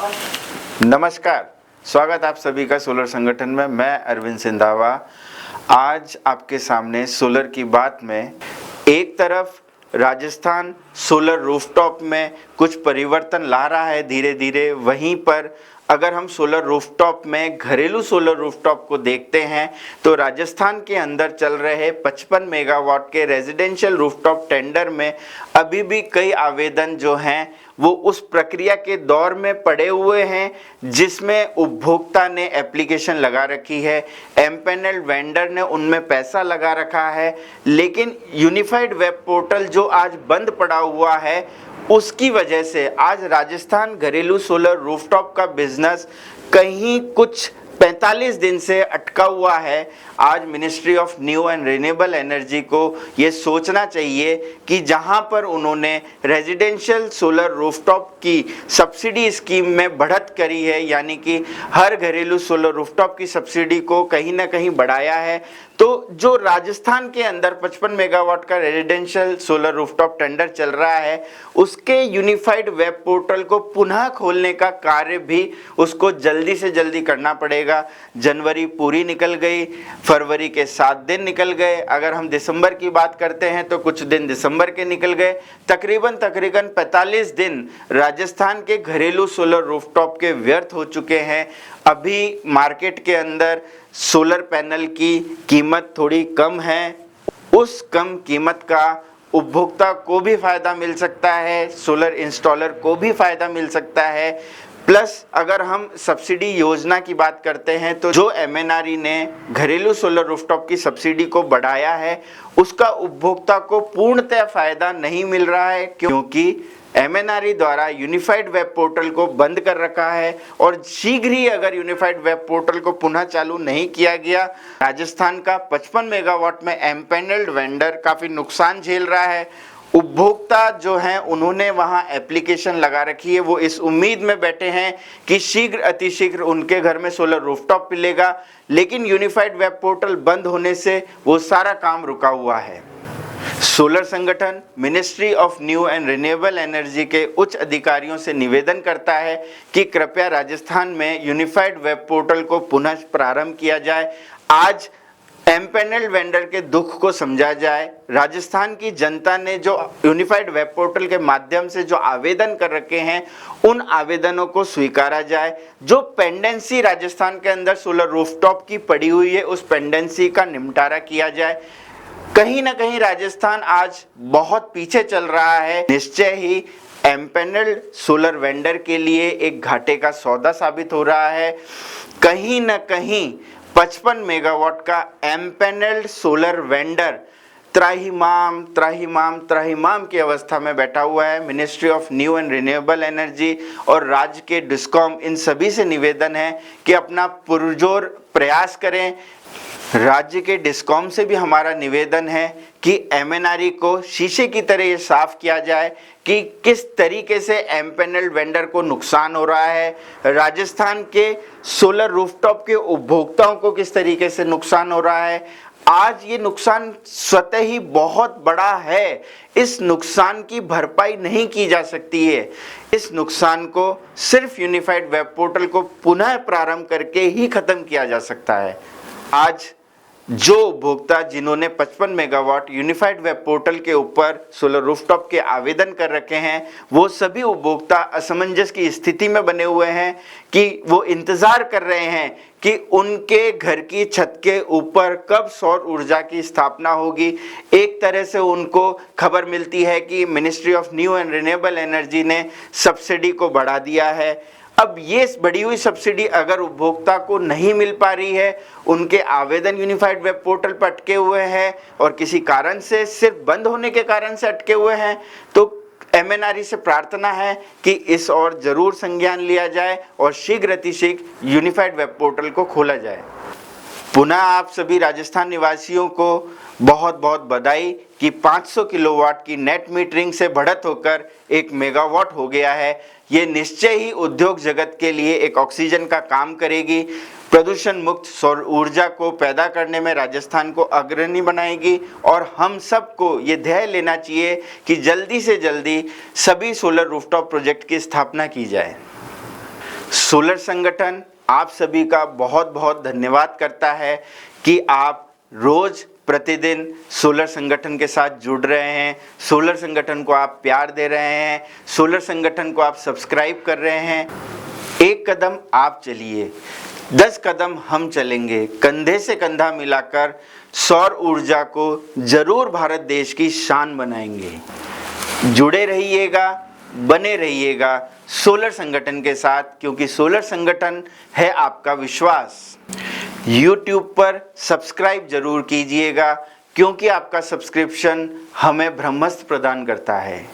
नमस्कार, स्वागत आप सभी का सोलर संगठन में। मैं अरविंद सिंधावा आज आपके सामने सोलर की बात में एक तरफ राजस्थान सोलर रूफटॉप में कुछ परिवर्तन ला रहा है धीरे धीरे, वहीं पर अगर हम सोलर रूफटॉप में घरेलू सोलर रूफटॉप को देखते हैं तो राजस्थान के अंदर चल रहे 55 मेगावाट के रेजिडेंशियल रूफटॉप टेंडर में अभी भी कई आवेदन जो हैं वो उस प्रक्रिया के दौर में पड़े हुए हैं जिसमें उपभोक्ता ने एप्लीकेशन लगा रखी है, एमपैनल वेंडर ने उनमें पैसा लगा रखा है, लेकिन यूनिफाइड वेब पोर्टल जो आज बंद पड़ा हुआ है उसकी वजह से आज राजस्थान घरेलू सोलर रूफटॉप का बिजनेस कहीं कुछ 45 दिन से अटका हुआ है। आज ministry of new and renewable energy को ये सोचना चाहिए कि जहां पर उन्होंने रेजिडेंशियल सोलर रूफटॉप की सब्सिडी स्कीम में बढ़त करी है, यानी कि हर घरेलू सोलर रूफटॉप की सब्सिडी को कहीं ना कहीं बढ़ाया है, तो जो राजस्थान के अंदर 55 मेगावाट का रेजिडेंशियल सोलर रूफटॉप टेंडर चल रहा है उसके यूनिफाइड वेब पोर्टल को पुनः खोलने का कार्य भी उसको जल्दी से जल्दी करना पड़ेगा। जनवरी पूरी निकल गई, फरवरी के 7 दिन निकल गए, अगर हम दिसंबर की बात करते हैं तो कुछ दिन दिसंबर के निकल गए, तकरीबन 45 दिन राजस्थान के घरेलू सोलर रूफटॉप के व्यर्थ हो चुके हैं। अभी मार्केट के अंदर सोलर पैनल की कीमत थोड़ी कम है, उस कम कीमत का उपभोक्ता को भी फायदा मिल सकता है, सोलर इंस्टॉलर को भी फायदा मिल सकता है। प्लस अगर हम सब्सिडी योजना की बात करते हैं तो जो एमएनआरई ने घरेलू सोलर रूफटॉप की सब्सिडी को बढ़ाया है उसका उपभोक्ता को पूर्णतः फायदा नहीं मिल रहा है, क्योंकि एमएनआरई द्वारा यूनिफाइड वेब पोर्टल को बंद कर रखा है और शीघ्र ही अगर यूनिफाइड वेब पोर्टल को पुनः चालू नहीं किया गया राजस्थान का 55 मेगावाट में एमपैनल्ड वेंडर काफ़ी नुकसान झेल रहा है। उपभोक्ता जो हैं उन्होंने वहां एप्लीकेशन लगा रखी है, वो इस उम्मीद में बैठे हैं कि शीघ्र अतिशीघ्र उनके घर में सोलर रूफटॉप मिलेगा, लेकिन यूनिफाइड वेब पोर्टल बंद होने से वो सारा काम रुका हुआ है। सोलर संगठन ministry of new and renewable energy के उच्च अधिकारियों से निवेदन करता है कि कृपया राजस्थान में यूनिफाइड वेब पोर्टल को पुनः प्रारंभ किया जाए। आज एमपैनल्ड वेंडर के दुख को समझा जाए। राजस्थान की जनता ने जो यूनिफाइड वेब पोर्टल के माध्यम से जो आवेदन कर रखे हैं उन आवेदनों को स्वीकारा जाए। जो पेंडेंसी राजस्थान के अंदर सोलर रूफटॉप की पड़ी हुई है उस पेंडेंसी का निपटारा किया जाए। कहीं ना कहीं राजस्थान आज बहुत पीछे चल रहा है, निश्चय ही एमपैनल्ड सोलर वेंडर के लिए एक घाटे का सौदा साबित हो रहा है। कहीं ना कहीं 55 मेगावाट का एमपैनल्ड सोलर वेंडर त्राहिमाम की अवस्था में बैठा हुआ है। Ministry of new and renewable energy और राज्य के डिस्कॉम इन सभी से निवेदन है कि अपना पुरजोर प्रयास करें। राज्य के डिस्कॉम से भी हमारा निवेदन है कि एमएनआरई को शीशे की तरह ये साफ किया जाए कि किस तरीके से एमपैनल्ड वेंडर को नुकसान हो रहा है, राजस्थान के सोलर रूफटॉप के उपभोक्ताओं को किस तरीके से नुकसान हो रहा है। आज ये नुकसान स्वतः ही बहुत बड़ा है, इस नुकसान की भरपाई नहीं की जा सकती है। इस नुकसान को सिर्फ यूनिफाइड वेब पोर्टल को पुनः प्रारंभ करके ही खत्म किया जा सकता है। आज जो उपभोक्ता जिन्होंने 55 मेगावाट यूनिफाइड वेब पोर्टल के ऊपर सोलर रूफटॉप के आवेदन कर रखे हैं वो सभी उपभोक्ता असमंजस की स्थिति में बने हुए हैं कि वो इंतजार कर रहे हैं कि उनके घर की छत के ऊपर कब सौर ऊर्जा की स्थापना होगी। एक तरह से उनको खबर मिलती है कि ministry of new and renewable energy ने सब्सिडी को बढ़ा दिया है। अब ये बढ़ी हुई सब्सिडी अगर उपभोक्ता को नहीं मिल पा रही है, उनके आवेदन यूनिफाइड वेब पोर्टल पर अटके हुए हैं और किसी कारण से सिर्फ बंद होने के कारण से अटके हुए हैं, तो एमएनआरई से प्रार्थना है कि इस और जरूर संज्ञान लिया जाए और शीघ्र अतिशीघ्र यूनिफाइड वेब पोर्टल को खोला जाए। पुनः आप सभी राजस्थान निवासियों को बहुत बहुत बधाई कि 500 किलोवाट की नेट मीटरिंग से बढ़त होकर 1 मेगावाट हो गया है। ये निश्चय ही उद्योग जगत के लिए एक ऑक्सीजन का काम करेगी, प्रदूषण मुक्त सौर ऊर्जा को पैदा करने में राजस्थान को अग्रणी बनाएगी और हम सबको ये ध्येय लेना चाहिए कि जल्दी से जल्दी सभी सोलर रूफटॉप प्रोजेक्ट की स्थापना की जाए। सोलर संगठन आप सभी का बहुत बहुत धन्यवाद करता है कि आप रोज प्रतिदिन सोलर संगठन के साथ जुड़ रहे हैं, सोलर संगठन को आप प्यार दे रहे हैं, सोलर संगठन को आप सब्सक्राइब कर रहे हैं। एक कदम आप चलिए, 10 कदम हम चलेंगे, कंधे से कंधा मिलाकर सौर ऊर्जा को जरूर भारत देश की शान बनाएंगे। जुड़े रहिएगा, बने रहिएगा सोलर संगठन के साथ, क्योंकि सोलर संगठन है आपका विश्वास। YouTube पर सब्सक्राइब जरूर कीजिएगा, क्योंकि आपका सब्सक्रिप्शन हमें ब्रह्मास्त्र प्रदान करता है।